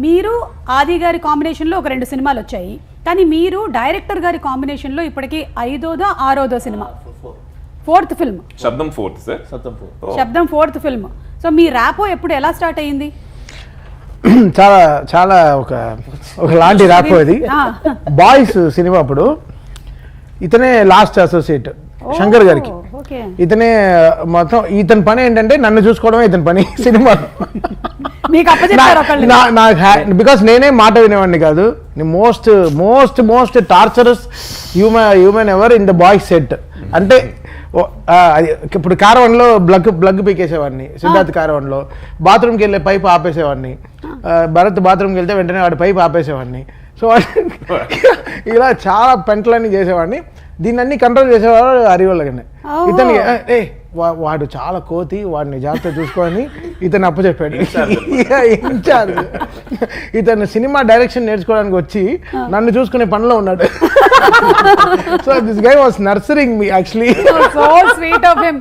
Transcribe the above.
మీరు ఆది గారి కాంబినేషన్లో ఒక 2 సినిమాలు వచ్చాయి, కానీ మీరు డైరెక్టర్ గారి కాంబినేషన్లో ఇప్పటికీ 5వ 6వ సినిమా, 4th ఫిల్మ్. శబ్దం 4th సార్. శబ్దం 4th ఫిల్మ్. సో మీ ర్యాపో ఎప్పుడు ఎలా స్టార్ట్ అయ్యింది? చాలా చాలా ఒక లాంటి ర్యాపో ఇది. బాయ్స్ సినిమా అప్పుడు ఇతనే లాస్ట్ అసోసియేట్ శంకర్ గారికి. ఇతనే మొత్తం, ఇతని పని ఏంటంటే నన్ను చూసుకోవడమే ఇతని పని సినిమా. బికాస్ నేనే మాట వినేవాడిని కాదు. Most most most torturous human ever in the boys set. అంటే ఇప్పుడు కారవన్లో బ్లగ్ పీకేసేవాడిని, సిద్ధార్థ్ కారవన్లో బాత్రూమ్కి వెళ్ళే పైప్ ఆపేసేవాడిని, భరత్ బాత్రూమ్కి వెళ్తే వెంటనే వాడి పైప్ ఆపేసేవాడిని. సో ఇలా చాలా పెంటలన్నీ చేసేవాడిని. దీన్ని అన్ని కంట్రోల్ చేసేవాడు హరివల్లగానే. ఇతనికి వాడు చాలా కోతి, వాడిని జాగ్రత్త చూసుకొని ఇతను అప్పచెప్పాడు. ఇన్ఛార్జ్ ఇతను సినిమా డైరెక్షన్ నేర్చుకోవడానికి వచ్చి నన్ను చూసుకునే పనిలో ఉన్నాడు. So this guy was nursing me actually. So sweet of him.